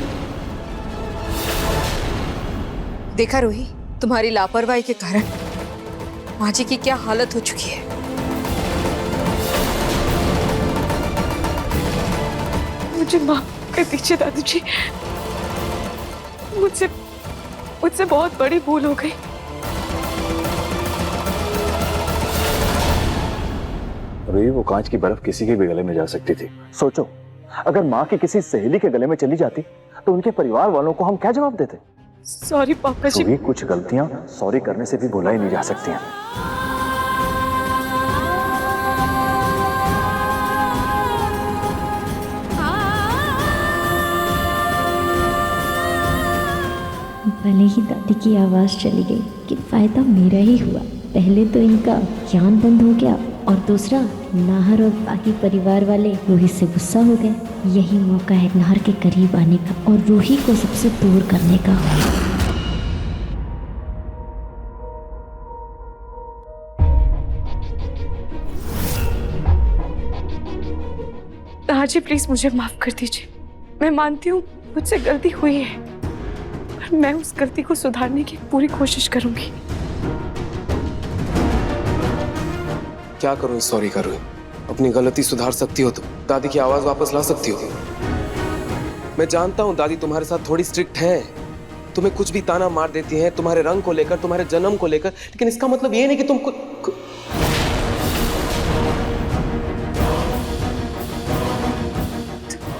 [SPEAKER 7] देखा रूही, तुम्हारी लापरवाही के कारण माँ जी की क्या हालत हो चुकी है।
[SPEAKER 5] मुझे माफ कर दीजिए दादी जी, मुझसे बहुत बड़ी भूल हो गई।
[SPEAKER 6] रूही, वो कांच की बर्फ किसी के भी गले में जा सकती थी। सोचो, अगर माँ की किसी सहेली के गले में चली जाती तो उनके परिवार वालों को हम क्या जवाब देते?
[SPEAKER 5] सॉरी पापा जी।
[SPEAKER 6] रूही, कुछ गलतियां सॉरी करने से भी भुलाई नहीं जा सकती हैं।
[SPEAKER 4] भले ही दादी की आवाज़ चली गई, कि फायदा मेरा ही हुआ। पहले तो इनका ज्ञान बंद हो गया और दूसरा नाहर और बाकी परिवार वाले रूही से गुस्सा हो गए। यही मौका है नाहर के करीब आने का और रूही को सबसे दूर करने का।
[SPEAKER 5] नाहर जी प्लीज मुझे माफ कर दीजिए। मैं मानती हूँ मुझसे गलती हुई है, पर मैं उस गलती को सुधारने की पूरी कोशिश करूंगी।
[SPEAKER 13] क्या करूं इस सॉरी का रूही? अपनी गलती सुधार सकती हो तो दादी की आवाज वापस ला सकती हो। मैं जानता हूं दादी तुम्हारे साथ थोड़ी स्ट्रिक्ट है, तुम्हें कुछ भी ताना मार देती हैं तुम्हारे रंग को लेकर, तुम्हारे जन्म को लेकर, लेकिन इसका मतलब ये नहीं कि तुम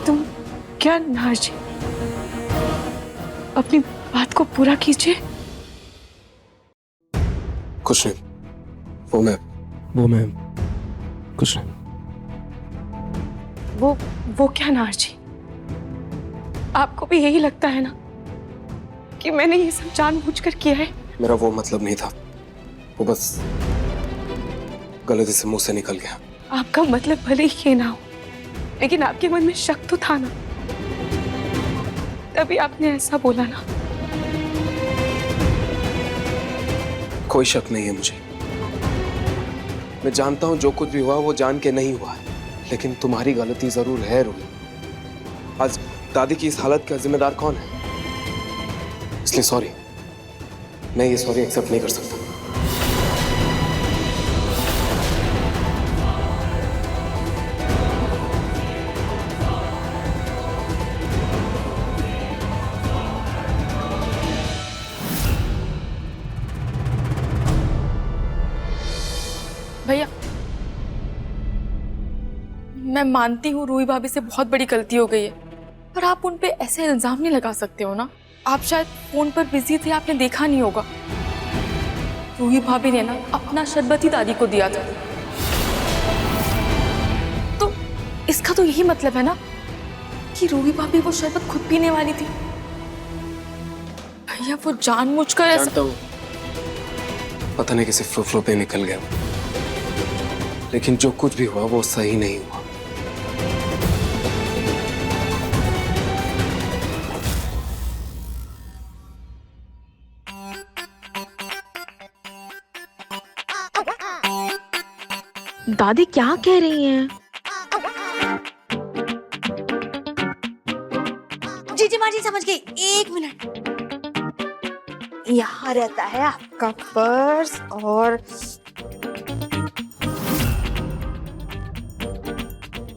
[SPEAKER 5] तुम क्या नाहर जी, अपनी बात को पूरा कीजिए।
[SPEAKER 13] कुछ नहीं, वो मैं कुछ नहीं।
[SPEAKER 5] वो क्या नाहर जी, आपको भी यही लगता है ना कि मैंने ये सब जानबूझकर किया है?
[SPEAKER 13] मेरा वो मतलब नहीं था, वो बस गलती से मुंह से निकल गया।
[SPEAKER 5] आपका मतलब भले ही ये ना हो, लेकिन आपके मन में शक तो था ना, तभी आपने ऐसा बोला ना।
[SPEAKER 13] कोई शक नहीं है मुझे। मैं जानता हूं जो कुछ भी हुआ वो जान के नहीं हुआ, लेकिन तुम्हारी गलती जरूर है रूही। आज दादी की इस हालत का जिम्मेदार कौन है? इसलिए सॉरी, मैं ये सॉरी एक्सेप्ट नहीं कर सकता।
[SPEAKER 12] भैया, मैं मानती हूँ रूही भाभी से बहुत बड़ी गलती हो गई है, पर आप उन पे ऐसे इल्जाम नहीं लगा सकते हो ना। आप शायद फोन पर बिजी थे, आपने देखा नहीं होगा। रूही भाभी ने ना अपना शरबत ही दादी को दिया था, तो इसका तो यही मतलब है ना कि रूही भाभी वो शरबत खुद पीने वाली थी। भैया वो जानबूझकर ऐसा।
[SPEAKER 13] जानता हूँ, पता नहीं किसी फ्लो पे निकल गया, लेकिन जो कुछ भी हुआ वो सही नहीं हुआ।
[SPEAKER 12] दादी क्या कह रही हैं?
[SPEAKER 15] जी जी समझ गई, 1 मिनट। यहाँ रहता है आपका पर्स और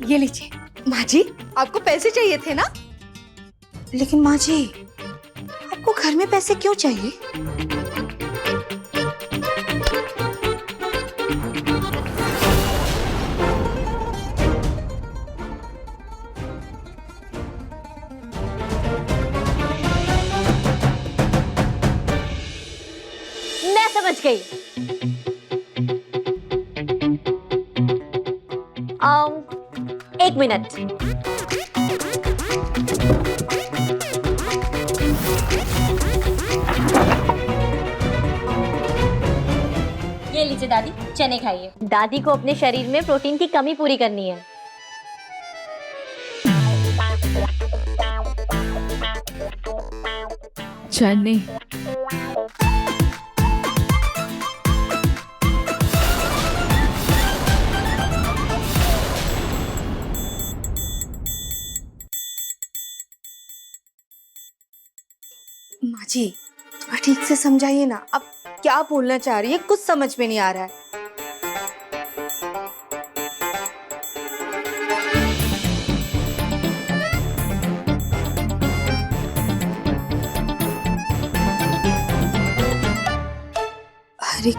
[SPEAKER 15] ये लीजिए। माँ जी, आपको पैसे चाहिए थे ना? लेकिन माँ जी, आपको घर में पैसे क्यों चाहिए?
[SPEAKER 4] मैं समझ गई। एक मिनट। ये लीजिए दादी, चने खाइए। दादी को अपने शरीर में प्रोटीन की कमी पूरी करनी है।
[SPEAKER 5] चने।
[SPEAKER 15] माँ जी, थोड़ा ठीक से समझाइए ना, अब क्या बोलना चाह रही है, कुछ समझ में नहीं आ रहा है। हरे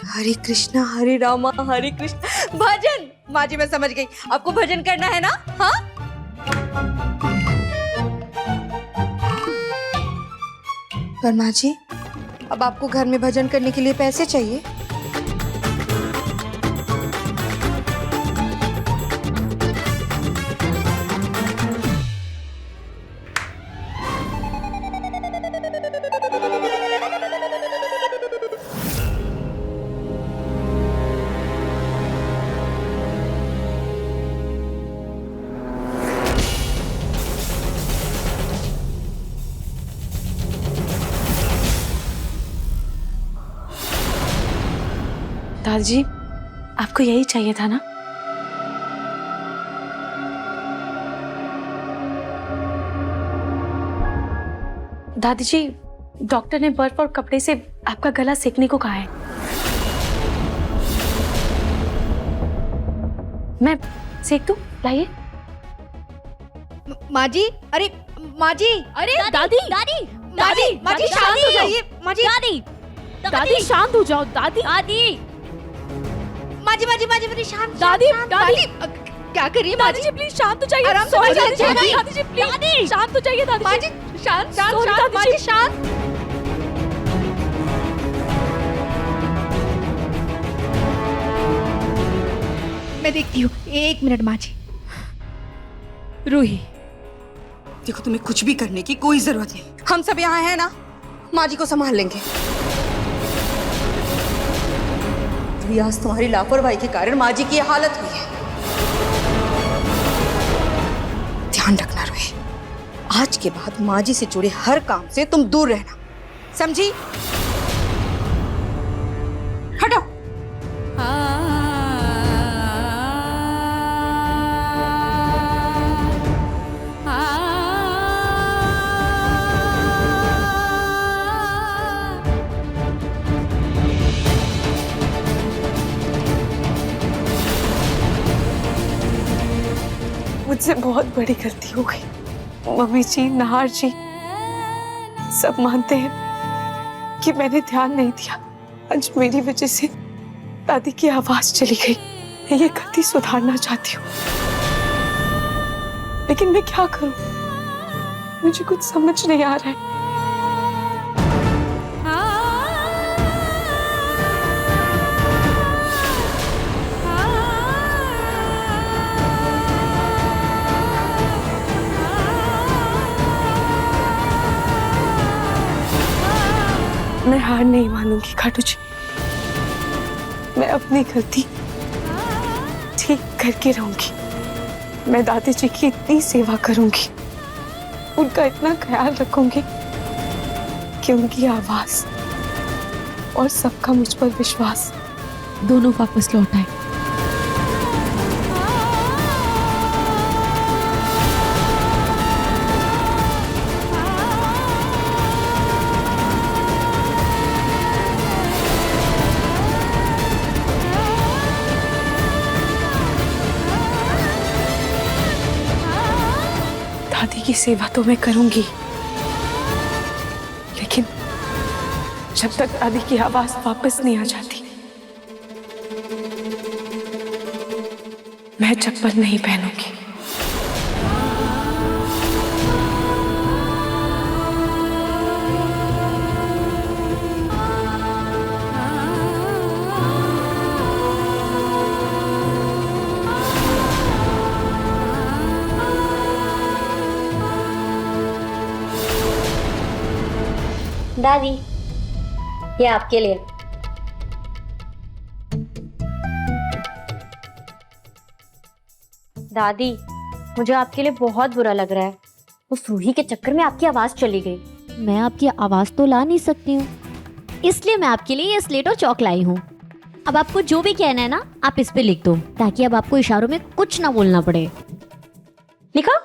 [SPEAKER 15] हरे कृष्णा हरे रामा हरे कृष्ण भजन। माँ जी मैं समझ गई, आपको भजन करना है ना? हाँ, पर माँ जी, अब आपको घर में भजन करने के लिए पैसे चाहिए।
[SPEAKER 9] दादाजी, आपको यही चाहिए था ना? दादाजी, डॉक्टर ने बर्फ और कपड़े से आपका गला सेकने को कहा है। मैं सेक दूं? लाइए।
[SPEAKER 15] माँ जी, अरे माँ जी,
[SPEAKER 5] अरे दादी,
[SPEAKER 15] दादी, दादी, माँ जी शांत हो जाइए। माँ जी,
[SPEAKER 5] दादी शांत हो जाओ। दादी,
[SPEAKER 15] माँ जी, मेरी शांत।
[SPEAKER 5] दादी,
[SPEAKER 15] दादी, क्या कर रही है माँ जी?
[SPEAKER 5] प्लीज शांत हो जाइए।
[SPEAKER 15] आराम से
[SPEAKER 5] दादी जी प्लीज शांत हो जाइए। दादी
[SPEAKER 15] माँ जी, शांत, माँ जी शांत। मैं देखती हूँ, 1 मिनट माँ जी। रूही, देखो तुम्हें कुछ भी करने की कोई जरूरत नहीं, हम सब यहाँ हैं ना, माँ जी को संभाल लेंगे। आज तुम्हारी लापरवाही के कारण माँ जी की यह हालत हुई है। ध्यान रखना रूही, आज के बाद माँ जी से जुड़े हर काम से तुम दूर रहना, समझी? हटो।
[SPEAKER 9] मुझसे बहुत बड़ी गलती हो गई। मम्मी जी, नाहर जी सब मानते हैं कि मैंने ध्यान नहीं दिया। आज मेरी वजह से दादी की आवाज चली गई। मैं ये गलती सुधारना चाहती हूँ, लेकिन मैं क्या करूं? मुझे कुछ समझ नहीं आ रहा है। मैं हार नहीं मानूंगी खाटू जी। मैं अपनी गलती ठीक करके रहूंगी। मैं दादी जी की इतनी सेवा करूंगी, उनका इतना ख्याल रखूंगी कि उनकी आवाज और सबका मुझ पर विश्वास दोनों वापस लौट आए। की सेवा तो मैं करूंगी, लेकिन जब तक दादी की आवाज वापस नहीं आ जाती मैं चप्पल नहीं पहनूंगी।
[SPEAKER 4] दादी, ये आपके लिए। दादी, मुझे आपके लिए बहुत बुरा लग रहा है। उस रूही के चक्कर में आपकी आवाज चली गई।
[SPEAKER 17] मैं आपकी आवाज तो ला नहीं सकती हूँ, इसलिए मैं आपके लिए ये स्लेट और चौक लाई हूँ। अब आपको जो भी कहना है ना, आप इस पे लिख दो, ताकि अब आपको इशारों में कुछ ना बोलना पड़े।
[SPEAKER 4] लिखा?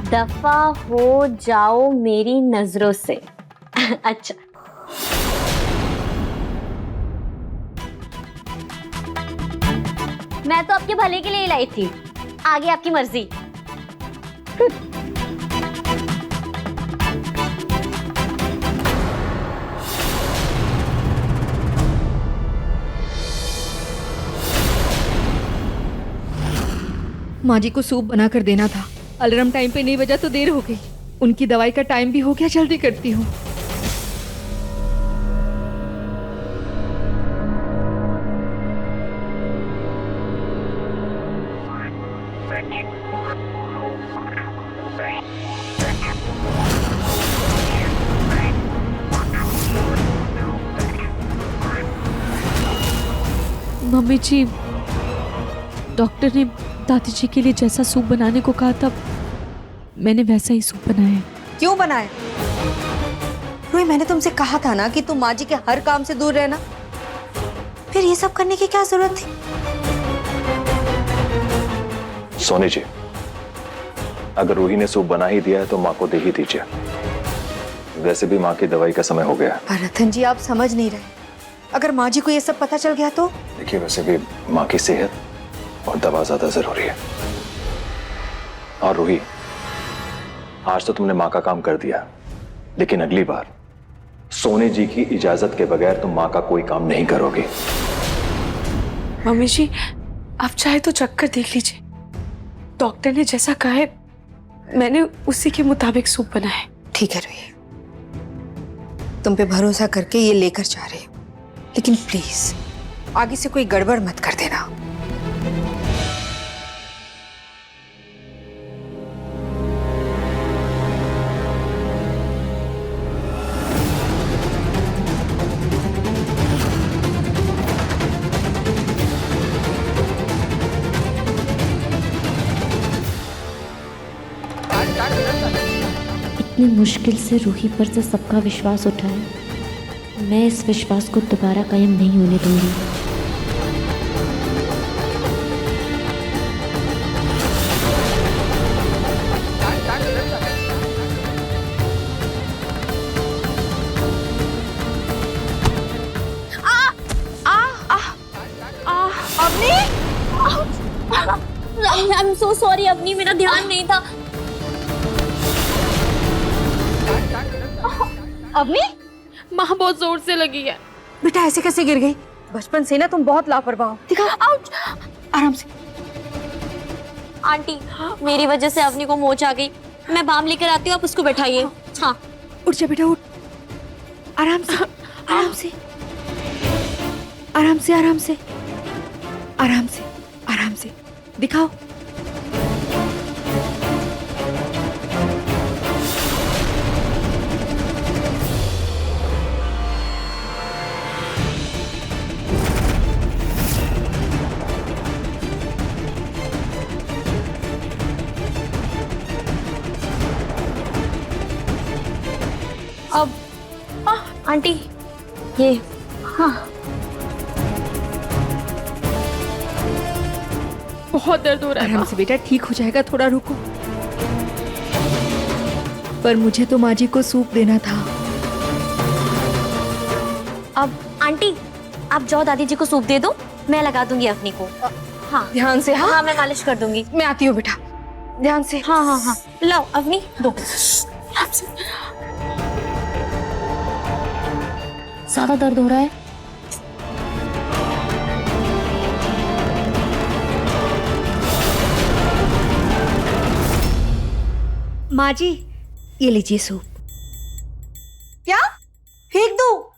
[SPEAKER 4] दफा हो जाओ मेरी नजरों से। अच्छा, मैं तो आपके भले के लिए लाई थी, आगे आपकी मर्जी।
[SPEAKER 15] माँ जी को सूप बना कर देना था। अलार्म टाइम पे नहीं बजा तो देर हो गई। उनकी दवाई का टाइम भी हो गया, जल्दी करती हूँ।
[SPEAKER 5] मम्मी जी, डॉक्टर ने दादी जी के लिए जैसा सूप बनाने को कहा था, मैंने वैसा ही सूप बनाया है।
[SPEAKER 7] क्यों बनाए? रूही, मैंने तुमसे कहा था ना कि तुम माँ जी के हर काम से दूर रहना। फिर ये सब करने की क्या जरूरत थी?
[SPEAKER 6] सोनी जी, अगर रूही ने सूप बना ही दिया है तो माँ को दे ही दीजिए। वैसे भी माँ की दवाई का समय हो गया।
[SPEAKER 7] पर रतन जी, आप समझ नहीं रहे। अगर माँ जी को ये सब पता चल गया तो?
[SPEAKER 6] देखिए, वैसे भी माँ की सेहत और दवा ज्यादा जरूरी है। और रूही, आज तो तुमने माँ का काम कर दिया, लेकिन अगली बार सोने जी की इजाजत के बगैर तुम माँ का कोई काम नहीं करोगे।
[SPEAKER 9] मम्मी जी, आप चाहे तो चक्कर देख लीजिए। डॉक्टर ने जैसा कहा है मैंने उसी के मुताबिक सूप बनाया है।
[SPEAKER 7] ठीक है रूही, तुम पे भरोसा करके ये लेकर जा रहे हो, लेकिन प्लीज आगे से कोई गड़बड़ मत कर देना।
[SPEAKER 17] इतनी मुश्किल से रूही पर से सबका विश्वास उठा है, मैं इस विश्वास को दोबारा कायम नहीं होने दूंगी।
[SPEAKER 4] I am so sorry Avni, मेरा ध्यान नहीं था। अवनी,
[SPEAKER 12] माँ बहुत जोर से लगी है।
[SPEAKER 7] बेटा ऐसे कैसे गिर गई? बचपन से ना तुम बहुत लापरवाह हो। दिखा, आराम से।
[SPEAKER 4] आंटी, मेरी वजह से अवनी को मोच आ गई। मैं बाम लेकर आती हूँ, आप उसको बैठाइए। हाँ,
[SPEAKER 15] उठ जा बेटा, उठ। आराम से, आराम से, आराम से, आराम से, आराम से, आराम से। दिखाओ।
[SPEAKER 4] अब आंटी ये, हाँ,
[SPEAKER 12] बहुत दर्द हो रहा है।
[SPEAKER 15] आराम से बेटा, ठीक हो जाएगा, थोड़ा रुको। पर मुझे तो माँ जी को सूप देना था।
[SPEAKER 4] अब आंटी आप जाओ दादी जी को सूप दे दो, मैं लगा दूंगी अपनी को। हाँ
[SPEAKER 12] ध्यान से। हाँ
[SPEAKER 4] हाँ मैं मालिश कर दूंगी।
[SPEAKER 12] मैं आती हूँ बेटा, ध्यान से।
[SPEAKER 4] हाँ हाँ हाँ लाओ अवनी दो। ज्यादा दर्द हो रहा है?
[SPEAKER 7] माँ जी ये लीजिए सूप। क्या फेंक दो?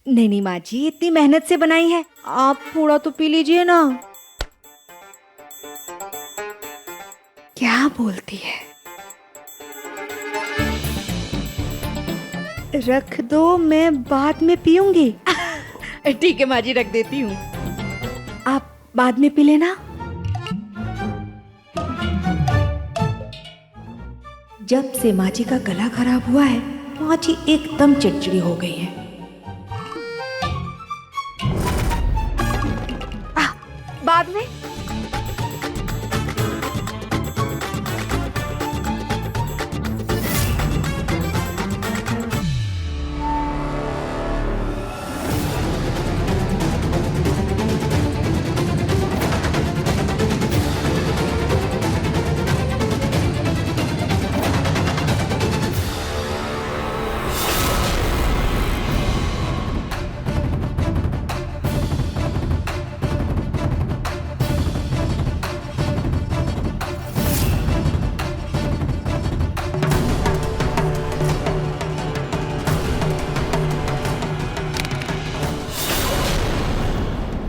[SPEAKER 7] नहीं नहीं माँ जी, इतनी मेहनत से बनाई है, आप थोड़ा तो पी लीजिए ना। क्या बोलती है? रख दो, मैं बाद में पीऊंगी। ठीक है माँ जी, रख देती हूँ, आप बाद में पी लेना। जब से माँ जी का गला खराब हुआ है, माँ जी एकदम चिड़चिड़ी हो गई है। बाद में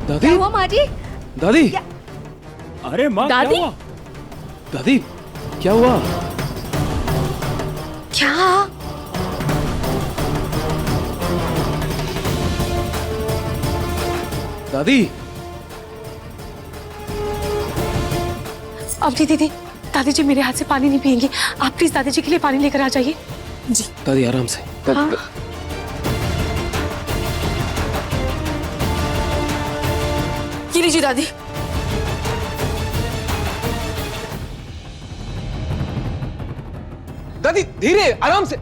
[SPEAKER 13] दादी?
[SPEAKER 7] क्या हुआ माँ जी?
[SPEAKER 13] दादी?
[SPEAKER 11] अरे माँ
[SPEAKER 12] दादी?
[SPEAKER 11] क्या हुआ?
[SPEAKER 13] दादी क्या हुआ?
[SPEAKER 12] क्या?
[SPEAKER 13] दादी?
[SPEAKER 12] अवनी दीदी, दादी जी मेरे हाथ से पानी नहीं पियेंगी, आप प्लीज दादी जी के लिए पानी लेकर आ जाइए। जी
[SPEAKER 13] दादी आराम से।
[SPEAKER 12] हाँ। ये लीजिए दादी।
[SPEAKER 13] दादी धीरे, आराम से।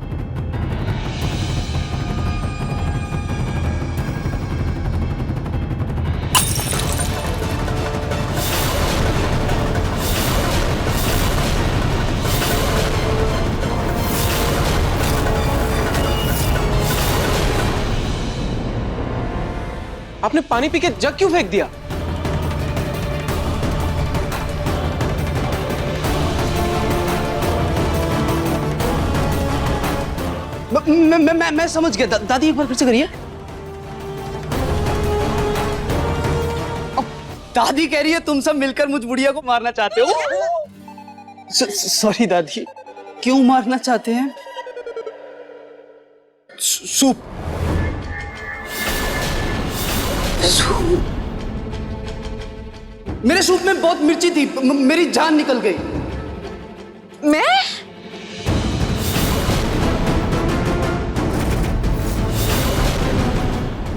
[SPEAKER 13] आपने पानी पी के जग क्यों फेंक दिया?
[SPEAKER 18] मैं समझ गया। दादी एक बार फिर से करिए। दादी कह रही है तुम सब मिलकर मुझ बुढ़िया को मारना चाहते हो। सॉरी दादी, क्यों मारना चाहते हैं? सूप। मेरे सूप में बहुत मिर्ची थी, मेरी जान निकल गई।
[SPEAKER 12] मैं?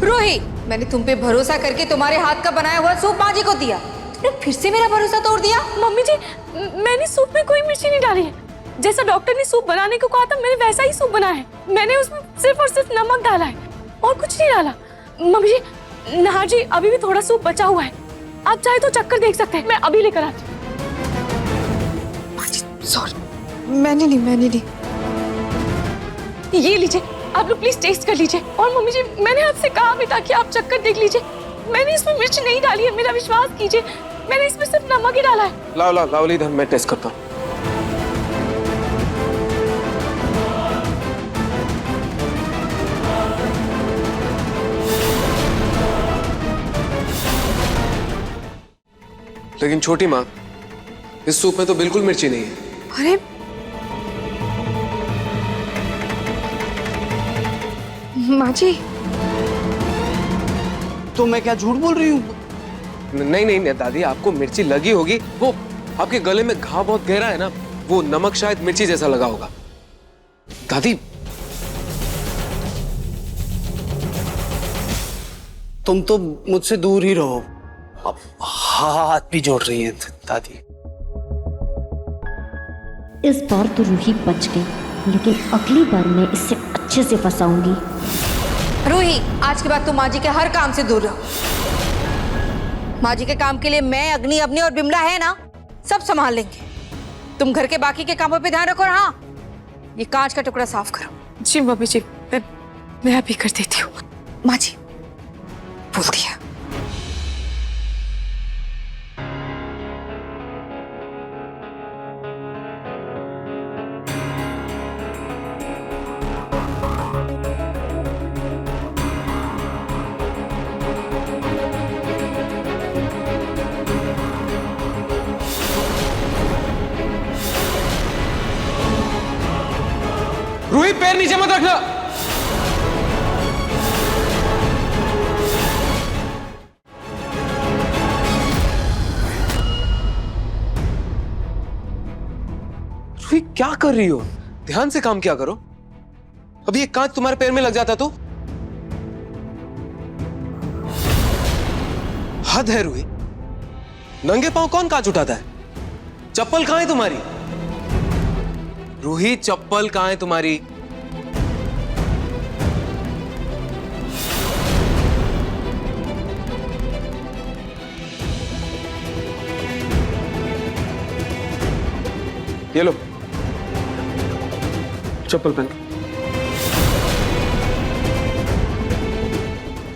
[SPEAKER 7] रोही, मैंने तुम पे भरोसा करके तुम्हारे हाथ का बनाया हुआ सूप माँ जी को दिया, तुमने फिर से मेरा भरोसा तोड़ दिया।
[SPEAKER 9] मम्मी जी, मैंने सूप में कोई मिर्ची नहीं डाली है। जैसा डॉक्टर ने सूप बनाने को कहा था, मैंने वैसा ही सूप बनाया है। मैंने उसमें सिर्फ और सिर्फ नमक डाला है और कुछ नहीं डाला। मम्मी जी, नाहर जी, अभी भी थोड़ा सूप बचा हुआ है, आप चाहे तो चक्कर देख सकते हैं, मैं अभी लेकर आती हूँ।
[SPEAKER 12] सॉरी, मैंने नहीं।
[SPEAKER 9] ये लीजिए, आप लोग प्लीज टेस्ट कर लीजिए। और मम्मी जी, मैंने आपसे कहा भी था कि आप चक्कर देख लीजिए, मैंने इसमें मिर्च नहीं डाली है, मेरा विश्वास कीजिए, मैंने इसमें सिर्फ नमक ही डाला है।
[SPEAKER 13] लाओ इधर, मैं टेस्ट करता हूँ। लेकिन छोटी माँ, इस सूप में तो बिल्कुल मिर्ची नहीं है।
[SPEAKER 12] अरे माँ जी,
[SPEAKER 18] तो मैं क्या झूठ बोल रही हूँ?
[SPEAKER 13] नहीं दादी, आपको मिर्ची लगी होगी, वो आपके गले में घाव बहुत गहरा है ना, वो नमक शायद मिर्ची जैसा लगा होगा। दादी
[SPEAKER 18] तुम तो मुझसे दूर ही रहो। अब हाथ भी जोड़ रही हैं दादी।
[SPEAKER 17] इस बार तो रूही बच गई, लेकिन अगली बार मैं इससे अच्छे से फंसाऊंगी।
[SPEAKER 7] रूही, आज के बाद तुम माँ जी के हर काम से दूर रहो।
[SPEAKER 15] माँ जी के काम के लिए मैं, अग्नि, अवनी और बिमला है ना, सब संभाल लेंगे। तुम घर के बाकी के कामों पे ध्यान रखो। और हाँ, ये कांच का टुकड़ा साफ करो।
[SPEAKER 12] जी मम्मी जी, मैं अभी कर देती हूँ।
[SPEAKER 15] माँ जी बोल दिया।
[SPEAKER 13] रूही पैर नीचे मत रखना। रूही क्या कर रही हो? ध्यान से काम किया करो। अभी एक कांच तुम्हारे पैर में लग जाता तो? हद है रूही। नंगे पांव कौन कांच उठाता है? चप्पल कहां है तुम्हारी? रूही चप्पल कहां है तुम्हारी? ये लो चप्पल पहन।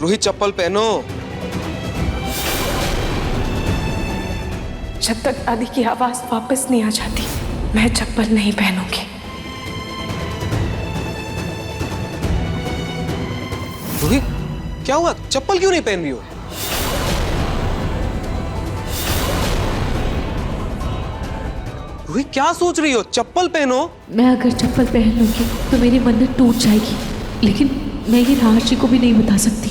[SPEAKER 13] रूही चप्पल पहनो।
[SPEAKER 12] जब तक दादी की आवाज वापस नहीं आ जाती मैं चप्पल नहीं पहनूंगी।
[SPEAKER 13] रूही क्या हुआ? चप्पल क्यों नहीं पहन रही हो? रूही क्या सोच रही हो? चप्पल पहनो।
[SPEAKER 5] मैं अगर चप्पल पहन लूंगी तो मेरी मन्नत टूट जाएगी, लेकिन मैं ये राज जी को भी नहीं बता सकती।